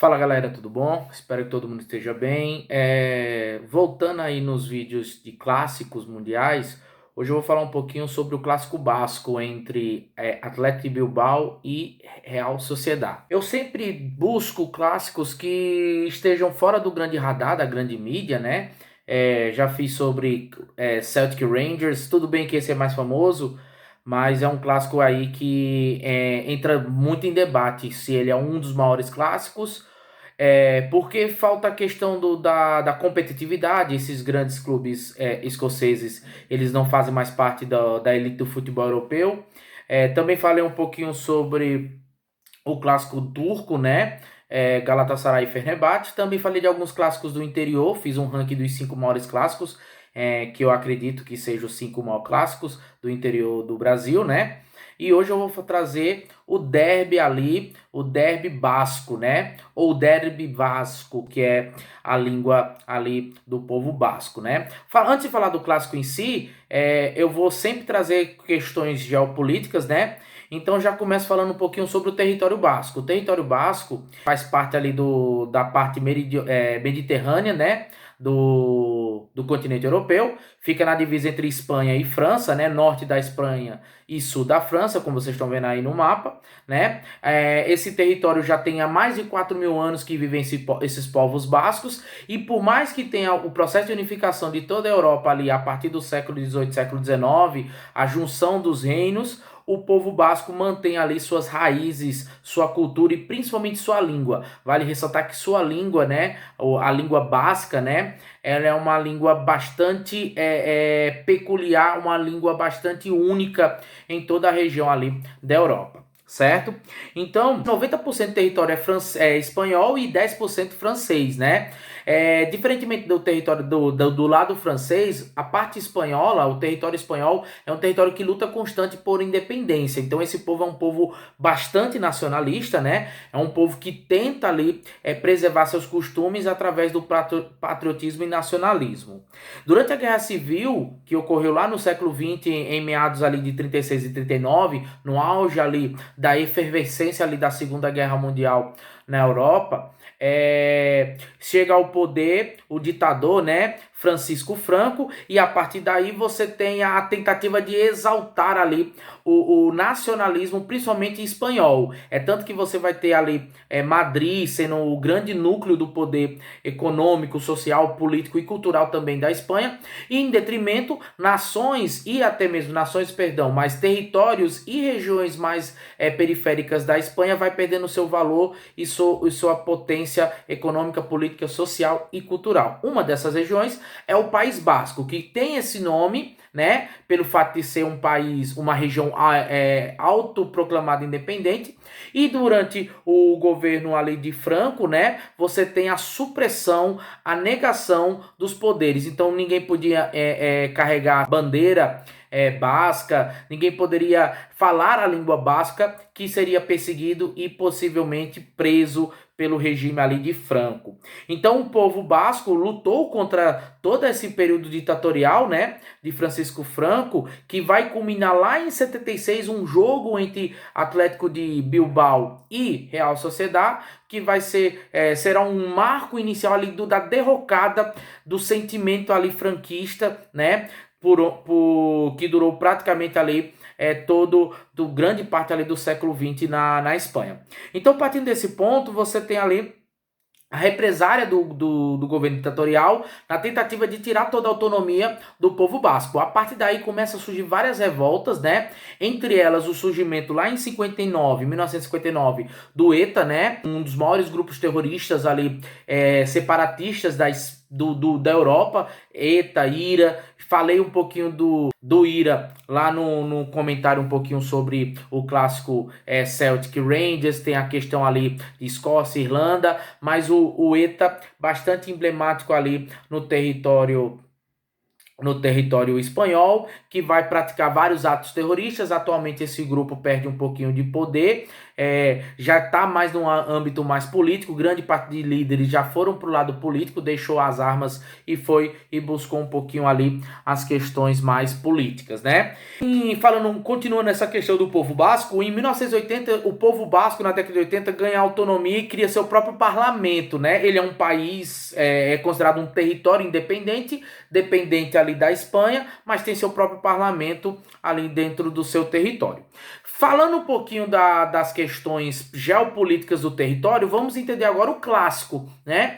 Fala galera, tudo bom? Espero que todo mundo esteja bem. Voltando aí nos vídeos de clássicos mundiais, hoje eu vou falar um pouquinho sobre o clássico basco entre Athletic Bilbao e Real Sociedad. Eu sempre busco clássicos que estejam fora do grande radar, da grande mídia, né? Já fiz sobre Celtic Rangers, tudo bem que esse é mais famoso, mas é um clássico aí que entra muito em debate se ele é um dos maiores clássicos, porque falta a questão da competitividade. Esses grandes clubes escoceses, eles não fazem mais parte da elite do futebol europeu. Também falei um pouquinho sobre o clássico turco, né? Galatasaray e Fenerbahçe. Também falei de alguns clássicos do interior, fiz um ranking dos 5 maiores clássicos, que eu acredito que sejam os 5 maiores clássicos do interior do Brasil, né? E hoje eu vou trazer o derby ali, o derby basco, né? Ou derby vasco, que é a língua ali do povo basco, né? Antes de falar do clássico em si, eu vou sempre trazer questões geopolíticas, né? Então já começo falando um pouquinho sobre o território basco. O território basco faz parte ali da parte mediterrânea, né? Do continente europeu, fica na divisa entre Espanha e França, né? Norte da Espanha e sul da França, como vocês estão vendo aí no mapa, né? Esse território já tem há mais de 4 mil anos que vivem esses povos bascos, e por mais que tenha o processo de unificação de toda a Europa ali a partir do século XVIII, século XIX, a junção dos reinos, o povo basco mantém ali suas raízes, sua cultura e principalmente sua língua. Vale ressaltar que sua língua, né, a língua basca, né, ela é uma língua bastante peculiar, uma língua bastante única em toda a região ali da Europa. Certo? Então, 90% do território é espanhol e 10% francês, né? Diferentemente do território do lado francês, a parte espanhola, o território espanhol, é um território que luta constante por independência. Então, esse povo é um povo bastante nacionalista, né? É um povo que tenta ali preservar seus costumes através do patriotismo e nacionalismo. Durante a Guerra Civil, que ocorreu lá no século XX, em meados ali de 36 e 39, no auge ali da efervescência ali da Segunda Guerra Mundial na Europa, chega ao poder o ditador, né, Francisco Franco, e a partir daí você tem a tentativa de exaltar ali o nacionalismo, principalmente espanhol. É tanto que você vai ter ali Madrid sendo o grande núcleo do poder econômico, social, político e cultural também da Espanha, e em detrimento nações e até mesmo nações, perdão, mas territórios e regiões mais periféricas da Espanha vai perdendo seu valor e sua potência econômica, política, social e cultural. Uma dessas regiões é o País Basco, que tem esse nome, né, pelo fato de ser um país, uma região autoproclamada independente, e durante o governo ali de Franco, né, você tem a supressão, a negação dos poderes. Então ninguém podia carregar bandeira basca, ninguém poderia falar a língua basca, que seria perseguido e possivelmente preso pelo regime ali de Franco. Então o povo basco lutou contra todo esse período ditatorial, né, de Francisco Franco, que vai culminar lá em 76 um jogo entre Atlético de Bilbao e Real Sociedad, que vai será um marco inicial ali da derrocada do sentimento ali franquista, né, que durou praticamente ali do grande parte ali do século XX na Espanha. Então, partindo desse ponto, você tem ali a represária do governo ditatorial na tentativa de tirar toda a autonomia do povo basco. A partir daí começa a surgir várias revoltas, né? Entre elas o surgimento lá em 1959, do ETA, né? Um dos maiores grupos terroristas ali, separatistas da Europa, ETA, IRA. Falei um pouquinho do IRA lá no comentário, um pouquinho sobre o clássico Celtic Rangers, tem a questão ali de Escócia, Irlanda, mas o ETA bastante emblemático ali no território no território espanhol, que vai praticar vários atos terroristas. Atualmente esse grupo perde um pouquinho de poder, já está mais num âmbito mais político. Grande parte de líderes já foram para o lado político, deixou as armas e buscou um pouquinho ali as questões mais políticas, né? E continuando essa questão do povo basco, em 1980 o povo basco na década de 80 ganha autonomia e cria seu próprio parlamento, né? Ele é um país, é considerado um território independente, dependente ali da Espanha, mas tem seu próprio parlamento ali dentro do seu território. Falando um pouquinho das questões geopolíticas do território, vamos entender agora o clássico, né?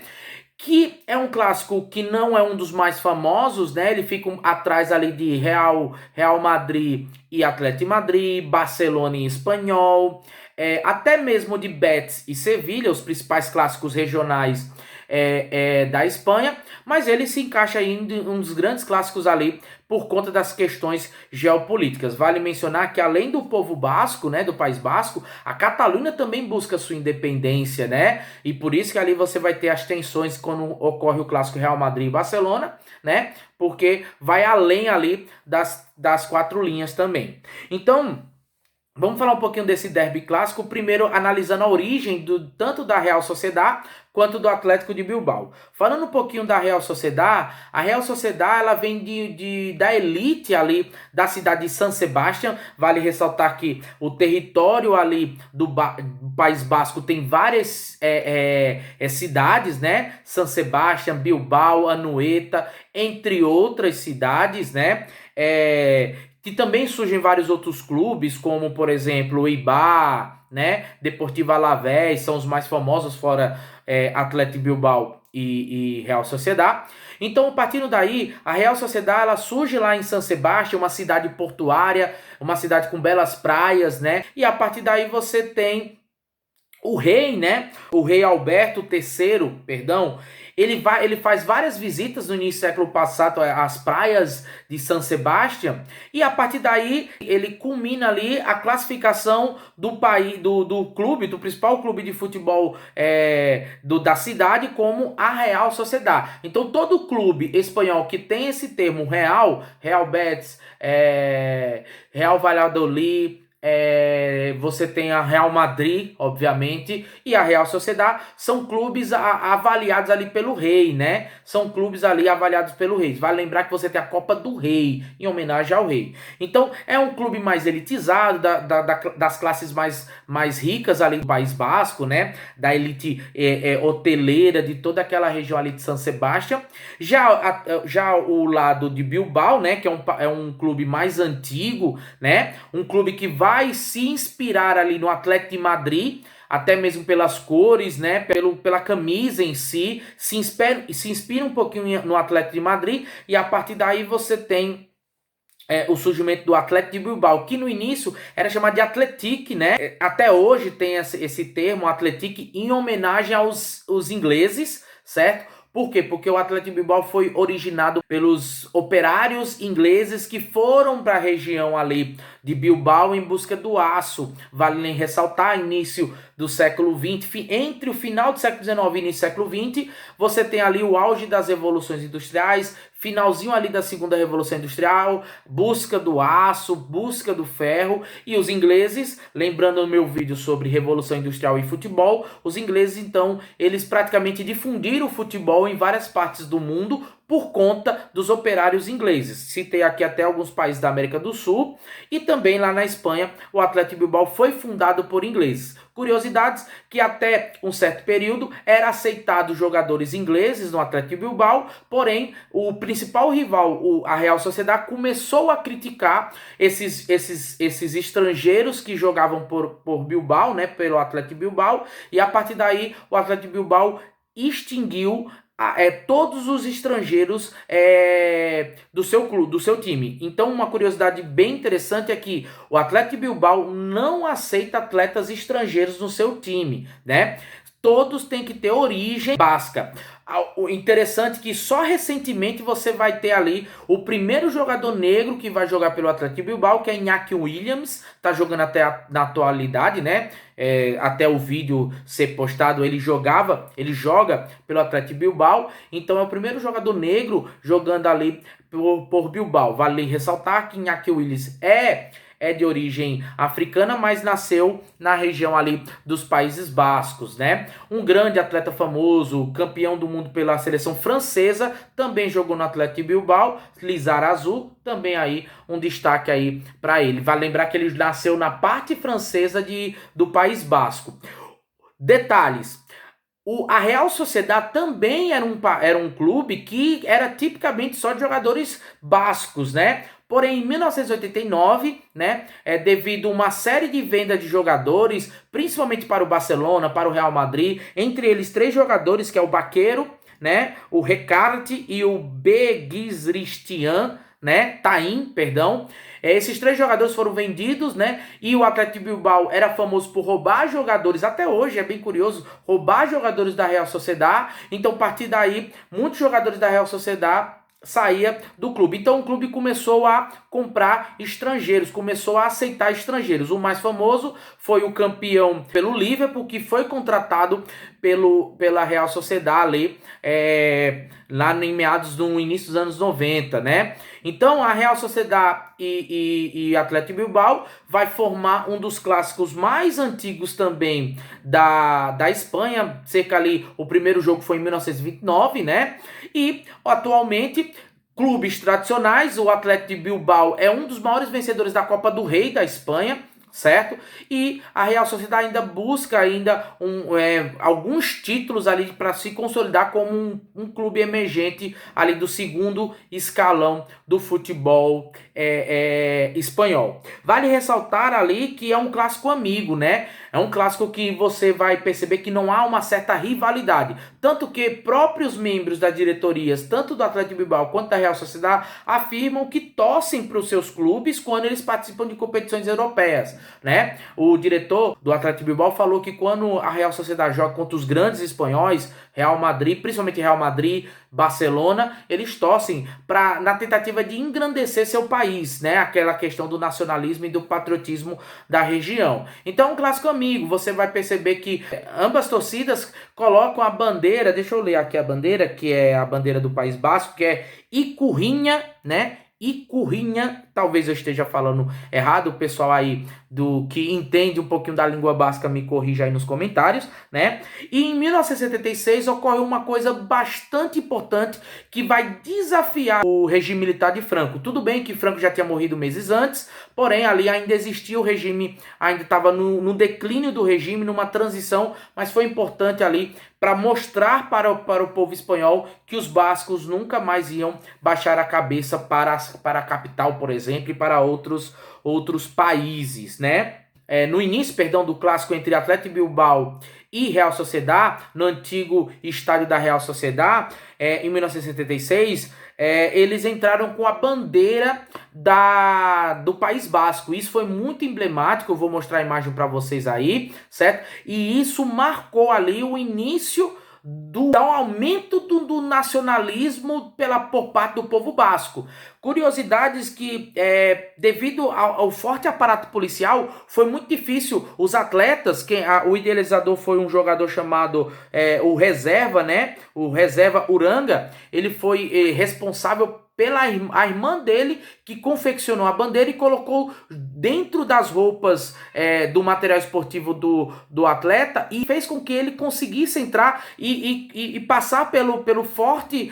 Que é um clássico que não é um dos mais famosos, né? Ele fica atrás ali de Real Madrid e Atlético Madrid, Barcelona e Espanyol, até mesmo de Betis e Sevilha, os principais clássicos regionais da Espanha, mas ele se encaixa aí em um dos grandes clássicos ali por conta das questões geopolíticas. Vale mencionar que além do povo basco, né, do País Basco, a Catalunha também busca sua independência, né? E por isso que ali você vai ter as tensões quando ocorre o clássico Real Madrid e Barcelona, né? Porque vai além ali das quatro linhas também. Então, vamos falar um pouquinho desse derby clássico, primeiro analisando a origem tanto da Real Sociedad quanto do Atlético de Bilbao. Falando um pouquinho da Real Sociedad, a Real Sociedad ela vem da elite ali da cidade de San Sebastián. Vale ressaltar que o território ali do País Basco tem várias cidades, né? San Sebastián, Bilbao, Anoeta, entre outras cidades, né? Que também surgem vários outros clubes, como por exemplo o Eibar, né? Deportivo Alavés, são os mais famosos, fora Atlético Bilbao e Real Sociedad. Então, partindo daí, a Real Sociedad ela surge lá em San Sebastián, uma cidade portuária, uma cidade com belas praias, né? E a partir daí você tem o rei, né? O rei Alberto III, perdão, ele faz várias visitas no início do século passado às praias de San Sebastián, e a partir daí ele culmina ali a classificação do país, do clube, do principal clube de futebol da cidade, como a Real Sociedad. Então todo clube espanhol que tem esse termo Real Betis, Real Valladolid, você tem a Real Madrid, obviamente, e a Real Sociedad, são clubes avaliados ali pelo rei, né? São clubes ali avaliados pelo rei. Vale lembrar que você tem a Copa do Rei, em homenagem ao rei. Então, é um clube mais elitizado, das classes mais ricas ali do País Basco, né? Da elite hoteleira de toda aquela região ali de San Sebastián. Já o lado de Bilbao, né? Que é um clube mais antigo, né? Um clube que vai se inspirar ali no Atlético de Madrid, até mesmo pelas cores, né, pela camisa em si, se inspira um pouquinho no Atlético de Madrid, e a partir daí você tem o surgimento do Atlético de Bilbao, que no início era chamado de Atletic, né? Até hoje tem esse termo Atletic em homenagem aos ingleses, certo? Por quê? Porque o Atlético de Bilbao foi originado pelos operários ingleses que foram para a região ali de Bilbao em busca do aço. Vale ressaltar, início do século XX, entre o final do século XIX e início do século XX, você tem ali o auge das revoluções industriais, finalzinho ali da segunda revolução industrial, busca do aço, busca do ferro, e os ingleses, lembrando o meu vídeo sobre revolução industrial e futebol, os ingleses então, eles praticamente difundiram o futebol em várias partes do mundo por conta dos operários ingleses. Citei aqui até alguns países da América do Sul, e também lá na Espanha, o Atlético Bilbao foi fundado por ingleses. Curiosidades que até um certo período era aceitado jogadores ingleses no Atlético Bilbao, porém o principal rival, a Real Sociedad, começou a criticar esses estrangeiros que jogavam por Bilbao, né, pelo Atlético Bilbao, e a partir daí o Atlético Bilbao extinguiu todos os estrangeiros do seu clube, do seu time. Então, uma curiosidade bem interessante é que o Atlético Bilbao não aceita atletas estrangeiros no seu time, né? todos têm que ter origem basca. O interessante é que só recentemente você vai ter ali o primeiro jogador negro que vai jogar pelo Athletic Bilbao, que é Iñaki Williams, tá jogando até na atualidade, né? Até o vídeo ser postado, ele joga pelo Athletic Bilbao, então é o primeiro jogador negro jogando ali por Bilbao. Vale ressaltar que Iñaki Williams é de origem africana, mas nasceu na região ali dos Países Bascos, né? Um grande atleta famoso, campeão do mundo pela seleção francesa, também jogou no Athletic Bilbao, Lizarazu, também aí um destaque aí para ele. Vale lembrar que ele nasceu na parte francesa do País Basco. Detalhes. A Real Sociedad também era um clube que era tipicamente só de jogadores bascos, né? Porém, em 1989, né, devido a uma série de vendas de jogadores, principalmente para o Barcelona, para o Real Madrid, entre eles 3 jogadores, que é o Baquero, né, o Recarte e o Begiristain, né, perdão. Esses 3 jogadores foram vendidos, né? E o Athletic Bilbao era famoso por roubar jogadores, até hoje é bem curioso, roubar jogadores da Real Sociedad. Então, a partir daí, muitos jogadores da Real Sociedad saía do clube. Então o clube começou a comprar estrangeiros, começou a aceitar estrangeiros. O mais famoso foi o campeão pelo Liverpool, que foi contratado pela Real Sociedad ali, lá em meados do início dos anos 90, né? Então a Real Sociedad e Athletic Bilbao vai formar um dos clássicos mais antigos também da Espanha, cerca ali, o primeiro jogo foi em 1929, né? E atualmente clubes tradicionais, o Athletic Bilbao é um dos maiores vencedores da Copa do Rei da Espanha, certo? E a Real Sociedad ainda busca alguns títulos ali para se consolidar como um clube emergente ali do segundo escalão do futebol espanhol. Vale ressaltar ali que é um clássico amigo, né? É um clássico que você vai perceber que não há uma certa rivalidade. Tanto que próprios membros das diretorias, tanto do Athletic Bilbao quanto da Real Sociedad, afirmam que torcem para os seus clubes quando eles participam de competições europeias, né? O diretor do Athletic Bilbao falou que quando a Real Sociedad joga contra os grandes espanhóis, Real Madrid, principalmente Real Madrid, Barcelona, eles torcem na tentativa de engrandecer seu país, né? Aquela questão do nacionalismo e do patriotismo da região. Então, um clássico amigo, você vai perceber que ambas torcidas colocam a bandeira, deixa eu ler aqui a bandeira, que é a bandeira do País Basco, que é Icurrinha, né? Icurrinha, talvez eu esteja falando errado, o pessoal aí que entende um pouquinho da língua basca me corrija aí nos comentários, né? E em 1976 ocorre uma coisa bastante importante que vai desafiar o regime militar de Franco. Tudo bem que Franco já tinha morrido meses antes, porém ali ainda existia o regime, ainda estava no declínio do regime, numa transição, mas foi importante ali para mostrar para o povo espanhol que os bascos nunca mais iam baixar a cabeça para a capital, por exemplo, e para outros países, né? No início, do clássico entre Athletic Bilbao e Real Sociedad, no antigo estádio da Real Sociedad, em 1976, eles entraram com a bandeira do País Basco. Isso foi muito emblemático, eu vou mostrar a imagem para vocês aí, certo? E isso marcou ali o início do aumento do nacionalismo por parte do povo basco. Curiosidades que, devido ao forte aparato policial, foi muito difícil os atletas, o idealizador foi um jogador chamado o Reserva, né? O Reserva Uranga, ele foi responsável pela a irmã dele, que confeccionou a bandeira e colocou dentro das roupas do material esportivo do atleta e fez com que ele conseguisse entrar e passar pela forte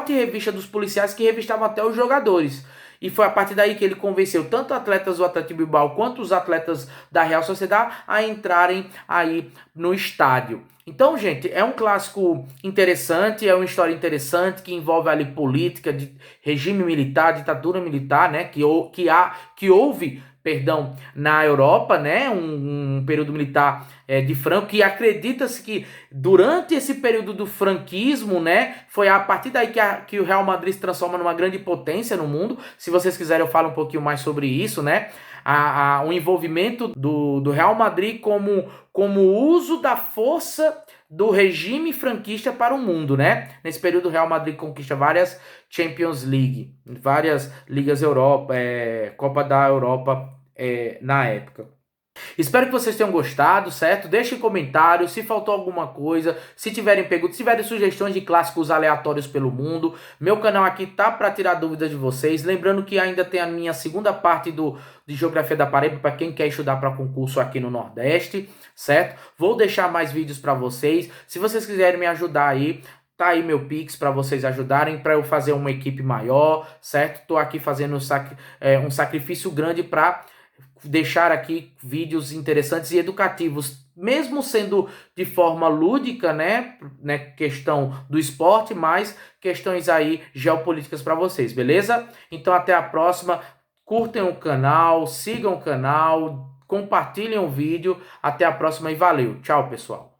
revista dos policiais que revistavam até os jogadores. E foi a partir daí que ele convenceu tanto atletas do Athletic Bilbao quanto os atletas da Real Sociedad a entrarem aí no estádio. Então, gente, é um clássico interessante, é uma história interessante que envolve ali política, de regime militar, ditadura militar, né? Que houve na Europa, né, um período militar de Franco, que acredita-se que durante esse período do franquismo, né, foi a partir daí que o Real Madrid se transforma numa grande potência no mundo. Se vocês quiserem eu falo um pouquinho mais sobre isso, né, o envolvimento do Real Madrid como como uso da força do regime franquista para o mundo, né? Nesse período, o Real Madrid conquista várias Champions League, várias Ligas Europa, Copa da Europa na época. Espero que vocês tenham gostado, certo? Deixem comentários se faltou alguma coisa, se tiverem perguntas, se tiverem sugestões de clássicos aleatórios pelo mundo. Meu canal aqui tá para tirar dúvidas de vocês. Lembrando que ainda tem a minha segunda parte de Geografia da Paraíba para quem quer estudar para concurso aqui no Nordeste, certo? Vou deixar mais vídeos para vocês. Se vocês quiserem me ajudar aí, tá aí meu Pix para vocês ajudarem, para eu fazer uma equipe maior, certo? Tô aqui fazendo um sacrifício grande para deixar aqui vídeos interessantes e educativos, mesmo sendo de forma lúdica, né, questão do esporte, mas questões aí geopolíticas para vocês, beleza? Então até a próxima, curtem o canal, sigam o canal, compartilhem o vídeo, até a próxima e valeu, tchau pessoal!